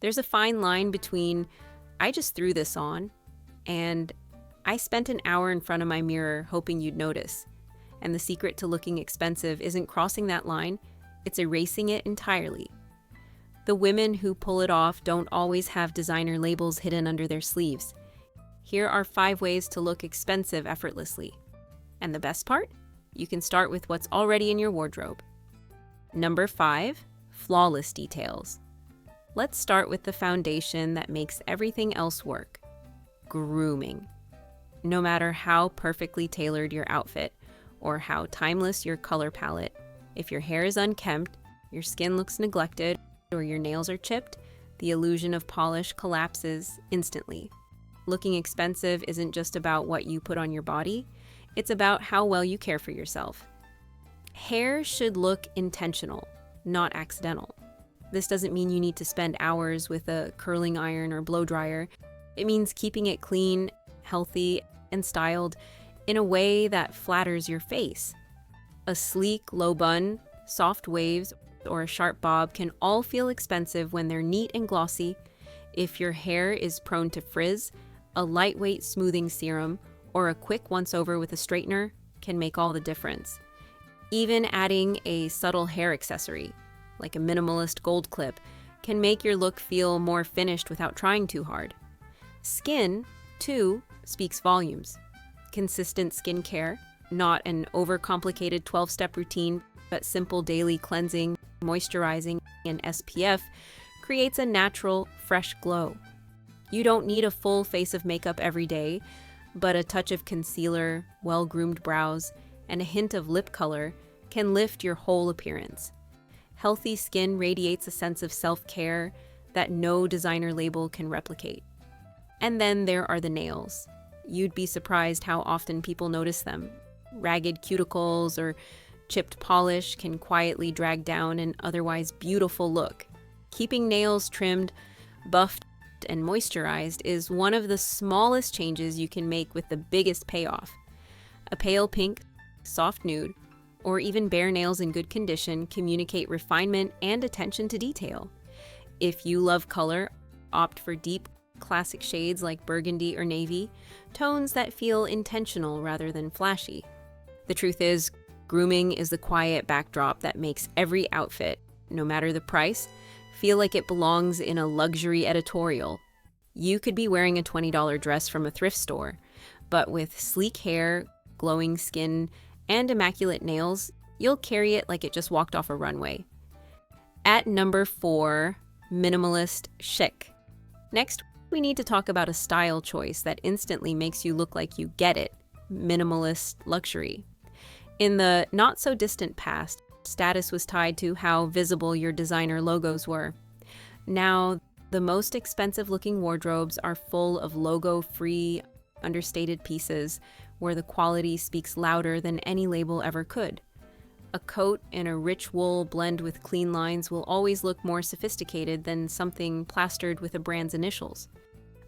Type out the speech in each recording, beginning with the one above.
There's a fine line between, I just threw this on, and I spent an hour in front of my mirror hoping you'd notice. And the secret to looking expensive isn't crossing that line, it's erasing it entirely. The women who pull it off don't always have designer labels hidden under their sleeves. Here are 5 ways to look expensive effortlessly. And the best part? You can start with what's already in your wardrobe. Number 5, flawless details. Let's start with the foundation that makes everything else work. Grooming. No matter how perfectly tailored your outfit or how timeless your color palette, if your hair is unkempt, your skin looks neglected, or your nails are chipped, the illusion of polish collapses instantly. Looking expensive isn't just about what you put on your body, it's about how well you care for yourself. Hair should look intentional, not accidental. This doesn't mean you need to spend hours with a curling iron or blow dryer. It means keeping it clean, healthy, and styled in a way that flatters your face. A sleek, low bun, soft waves, or a sharp bob can all feel expensive when they're neat and glossy. If your hair is prone to frizz, a lightweight smoothing serum or a quick once-over with a straightener can make all the difference. Even adding a subtle hair accessory, like a minimalist gold clip, can make your look feel more finished without trying too hard. Skin, too, speaks volumes. Consistent skincare, not an overcomplicated 12-step routine, but simple daily cleansing, moisturizing, and SPF creates a natural, fresh glow. You don't need a full face of makeup every day, but a touch of concealer, well-groomed brows, and a hint of lip color can lift your whole appearance. Healthy skin radiates a sense of self-care that no designer label can replicate. And then there are the nails. You'd be surprised how often people notice them. Ragged cuticles or chipped polish can quietly drag down an otherwise beautiful look. Keeping nails trimmed, buffed, and moisturized is one of the smallest changes you can make with the biggest payoff. A pale pink, soft nude, or even bare nails in good condition communicate refinement and attention to detail. If you love color, opt for deep, classic shades like burgundy or navy, tones that feel intentional rather than flashy. The truth is, grooming is the quiet backdrop that makes every outfit, no matter the price, feel like it belongs in a luxury editorial. You could be wearing a $20 dress from a thrift store, but with sleek hair, glowing skin, and immaculate nails, you'll carry it like it just walked off a runway. At number 4, minimalist chic. Next, we need to talk about a style choice that instantly makes you look like you get it: minimalist luxury. In the not-so-distant past, status was tied to how visible your designer logos were. Now, the most expensive-looking wardrobes are full of logo-free, understated pieces where the quality speaks louder than any label ever could. A coat in a rich wool blend with clean lines will always look more sophisticated than something plastered with a brand's initials.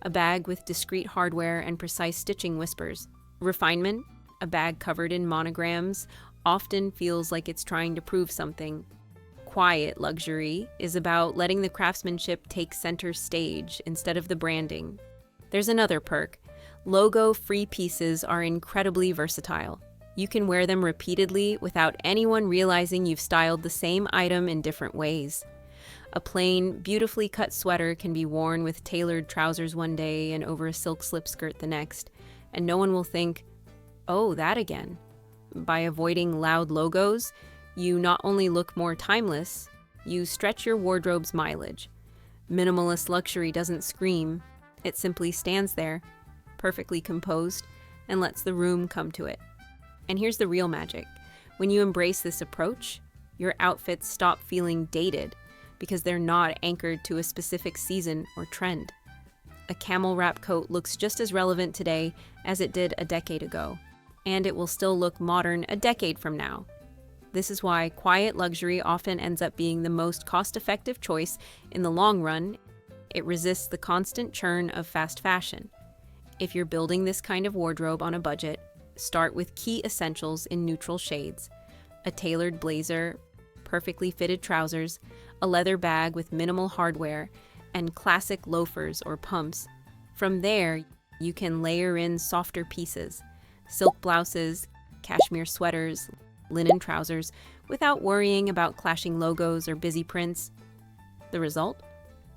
A bag with discreet hardware and precise stitching whispers. Refinement, a bag covered in monograms, often feels like it's trying to prove something. Quiet luxury is about letting the craftsmanship take center stage instead of the branding. There's another perk. Logo-free pieces are incredibly versatile. You can wear them repeatedly without anyone realizing you've styled the same item in different ways. A plain, beautifully cut sweater can be worn with tailored trousers one day and over a silk slip skirt the next, and no one will think, "Oh, that again." By avoiding loud logos, you not only look more timeless, you stretch your wardrobe's mileage. Minimalist luxury doesn't scream, it simply stands there, perfectly composed, and lets the room come to it. And here's the real magic. When you embrace this approach, your outfits stop feeling dated because they're not anchored to a specific season or trend. A camel wrap coat looks just as relevant today as it did a decade ago, and it will still look modern a decade from now. This is why quiet luxury often ends up being the most cost-effective choice in the long run. It resists the constant churn of fast fashion. If you're building this kind of wardrobe on a budget, start with key essentials in neutral shades: a tailored blazer, perfectly fitted trousers, a leather bag with minimal hardware, and classic loafers or pumps. From there, you can layer in softer pieces, silk blouses, cashmere sweaters, linen trousers, without worrying about clashing logos or busy prints. The result?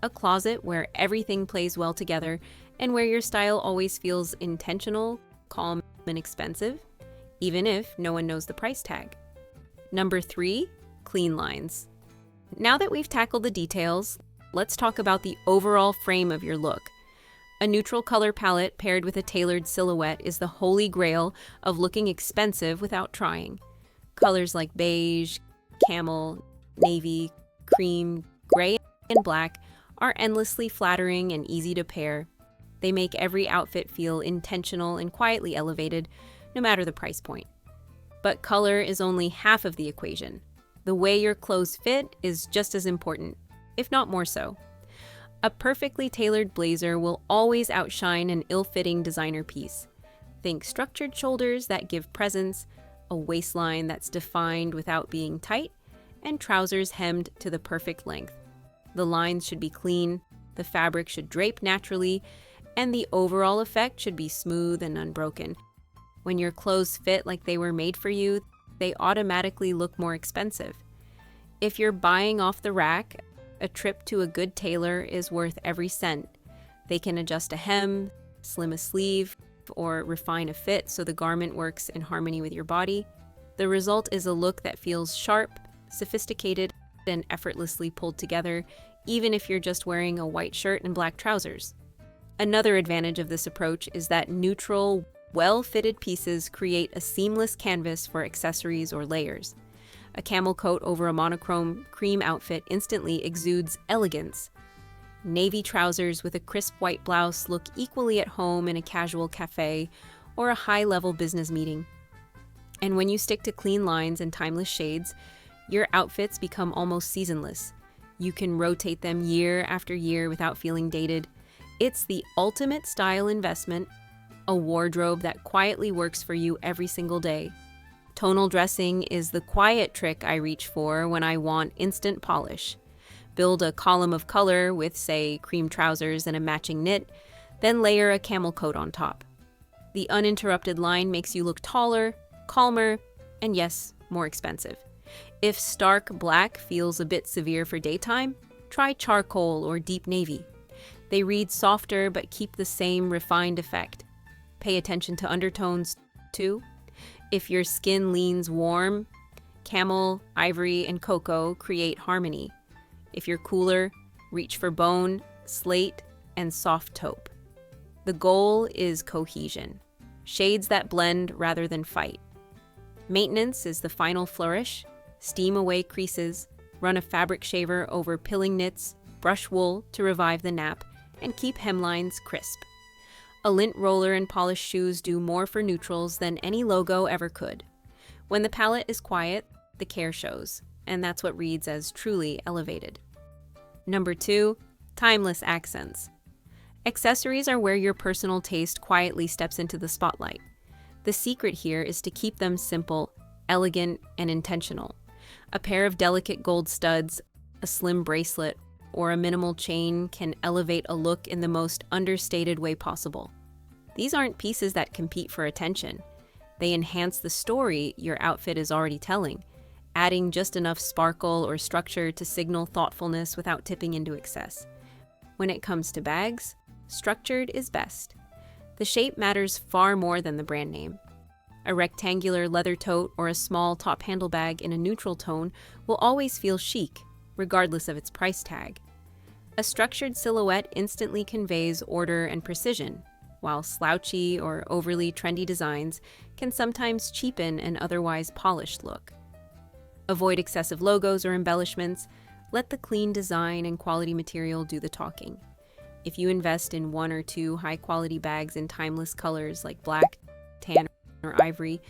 A closet where everything plays well together and where your style always feels intentional, calm, and expensive, even if no one knows the price tag. Number 3, clean lines. Now that we've tackled the details, let's talk about the overall frame of your look. A neutral color palette paired with a tailored silhouette is the holy grail of looking expensive without trying. Colors like beige, camel, navy, cream, gray, and black are endlessly flattering and easy to pair. They make every outfit feel intentional and quietly elevated, no matter the price point. But color is only half of the equation. The way your clothes fit is just as important, if not more so. A perfectly tailored blazer will always outshine an ill-fitting designer piece. Think structured shoulders that give presence, a waistline that's defined without being tight, and trousers hemmed to the perfect length. The lines should be clean, the fabric should drape naturally, and the overall effect should be smooth and unbroken. When your clothes fit like they were made for you, they automatically look more expensive. If you're buying off the rack, a trip to a good tailor is worth every cent. They can adjust a hem, slim a sleeve, or refine a fit so the garment works in harmony with your body. The result is a look that feels sharp, sophisticated, and effortlessly pulled together, even if you're just wearing a white shirt and black trousers. Another advantage of this approach is that neutral, well-fitted pieces create a seamless canvas for accessories or layers. A camel coat over a monochrome cream outfit instantly exudes elegance. Navy trousers with a crisp white blouse look equally at home in a casual cafe or a high-level business meeting. And when you stick to clean lines and timeless shades, your outfits become almost seasonless. You can rotate them year after year without feeling dated. It's the ultimate style investment, a wardrobe that quietly works for you every single day. Tonal dressing is the quiet trick I reach for when I want instant polish. Build a column of color with, say, cream trousers and a matching knit, then layer a camel coat on top. The uninterrupted line makes you look taller, calmer, and yes, more expensive. If stark black feels a bit severe for daytime, try charcoal or deep navy. They read softer but keep the same refined effect. Pay attention to undertones, too. If your skin leans warm, camel, ivory, and cocoa create harmony. If you're cooler, reach for bone, slate, and soft taupe. The goal is cohesion. Shades that blend rather than fight. Maintenance is the final flourish. Steam away creases, run a fabric shaver over pilling knits, brush wool to revive the nap, and keep hemlines crisp. A lint roller and polished shoes do more for neutrals than any logo ever could. When the palette is quiet, the care shows, and that's what reads as truly elevated. Number 2, timeless accents. Accessories are where your personal taste quietly steps into the spotlight. The secret here is to keep them simple, elegant, and intentional. A pair of delicate gold studs, a slim bracelet, or a minimal chain can elevate a look in the most understated way possible. These aren't pieces that compete for attention. They enhance the story your outfit is already telling, adding just enough sparkle or structure to signal thoughtfulness without tipping into excess. When it comes to bags, structured is best. The shape matters far more than the brand name. A rectangular leather tote or a small top handle bag in a neutral tone will always feel chic, regardless of its price tag. A structured silhouette instantly conveys order and precision, while slouchy or overly trendy designs can sometimes cheapen an otherwise polished look. Avoid excessive logos or embellishments. Let the clean design and quality material do the talking. If you invest in 1 or 2 high-quality bags in timeless colors like black, tan, or ivory,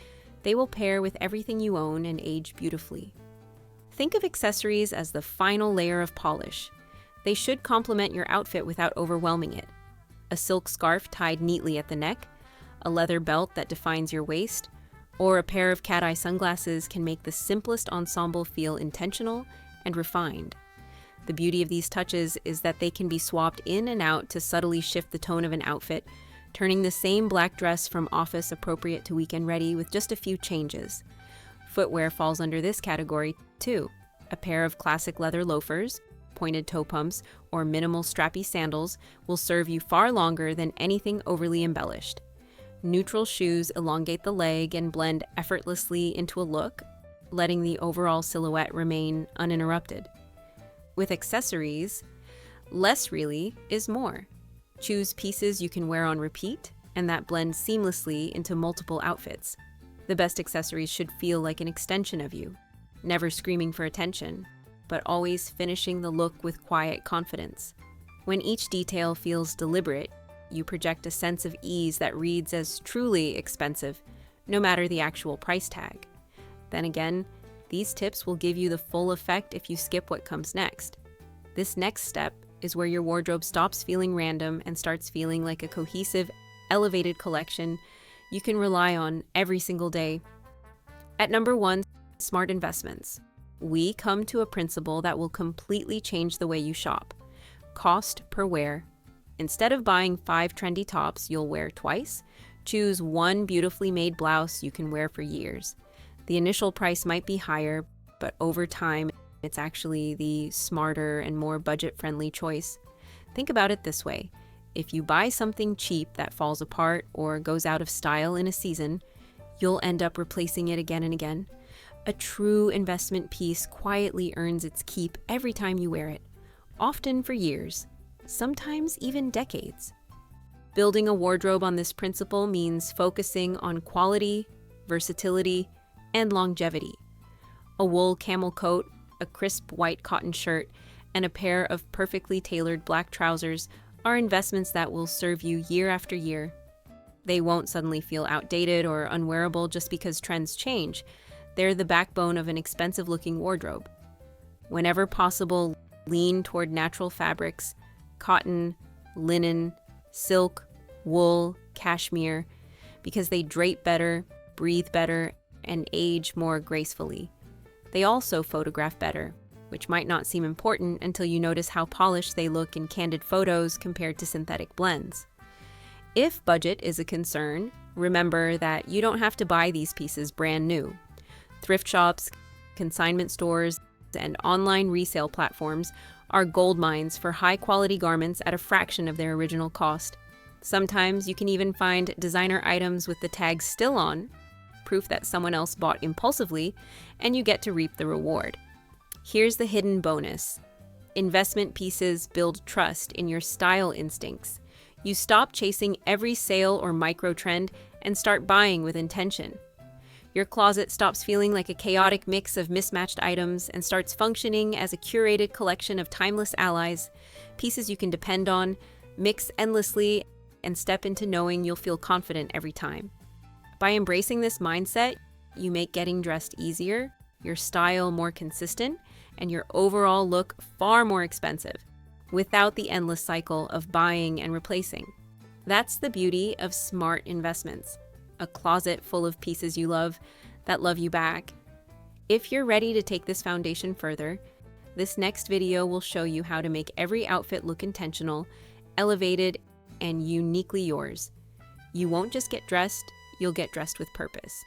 they will pair with everything you own and age beautifully. Think of accessories as the final layer of polish. They should complement your outfit without overwhelming it. A silk scarf tied neatly at the neck, a leather belt that defines your waist, or a pair of cat-eye sunglasses can make the simplest ensemble feel intentional and refined. The beauty of these touches is that they can be swapped in and out to subtly shift the tone of an outfit, turning the same black dress from office appropriate to weekend ready with just a few changes. Footwear falls under this category too. A pair of classic leather loafers, pointed toe pumps, or minimal strappy sandals will serve you far longer than anything overly embellished. Neutral shoes elongate the leg and blend effortlessly into a look, letting the overall silhouette remain uninterrupted. With accessories, less really is more. Choose pieces you can wear on repeat and that blend seamlessly into multiple outfits. The best accessories should feel like an extension of you, never screaming for attention, but always finishing the look with quiet confidence. When each detail feels deliberate, you project a sense of ease that reads as truly expensive, no matter the actual price tag. Then again, these tips will give you the full effect if you skip what comes next. This next step is where your wardrobe stops feeling random and starts feeling like a cohesive, elevated collection you can rely on every single day. At number 1, smart investments. We come to a principle that will completely change the way you shop. Cost per wear. Instead of buying 5 trendy tops you'll wear twice, choose one beautifully made blouse you can wear for years. The initial price might be higher, but over time, it's actually the smarter and more budget-friendly choice. Think about it this way. If you buy something cheap that falls apart or goes out of style in a season, you'll end up replacing it again and again. A true investment piece quietly earns its keep every time you wear it, often for years, sometimes even decades. Building a wardrobe on this principle means focusing on quality, versatility, and longevity. A wool camel coat, a crisp white cotton shirt, and a pair of perfectly tailored black trousers are investments that will serve you year after year. They won't suddenly feel outdated or unwearable just because trends change. They're the backbone of an expensive-looking wardrobe. Whenever possible, lean toward natural fabrics, cotton, linen, silk, wool, cashmere, because they drape better, breathe better, and age more gracefully. They also photograph better, which might not seem important until you notice how polished they look in candid photos compared to synthetic blends. If budget is a concern, remember that you don't have to buy these pieces brand new. Thrift shops, consignment stores, and online resale platforms are gold mines for high-quality garments at a fraction of their original cost. Sometimes you can even find designer items with the tags still on, proof that someone else bought impulsively, and you get to reap the reward. Here's the hidden bonus. Investment pieces build trust in your style instincts. You stop chasing every sale or micro trend and start buying with intention. Your closet stops feeling like a chaotic mix of mismatched items and starts functioning as a curated collection of timeless allies, pieces you can depend on, mix endlessly, and step into knowing you'll feel confident every time. By embracing this mindset, you make getting dressed easier, your style more consistent, and your overall look far more expensive, without the endless cycle of buying and replacing. That's the beauty of smart investments. A closet full of pieces you love that love you back. If you're ready to take this foundation further, this next video will show you how to make every outfit look intentional, elevated, and uniquely yours. You won't just get dressed, you'll get dressed with purpose.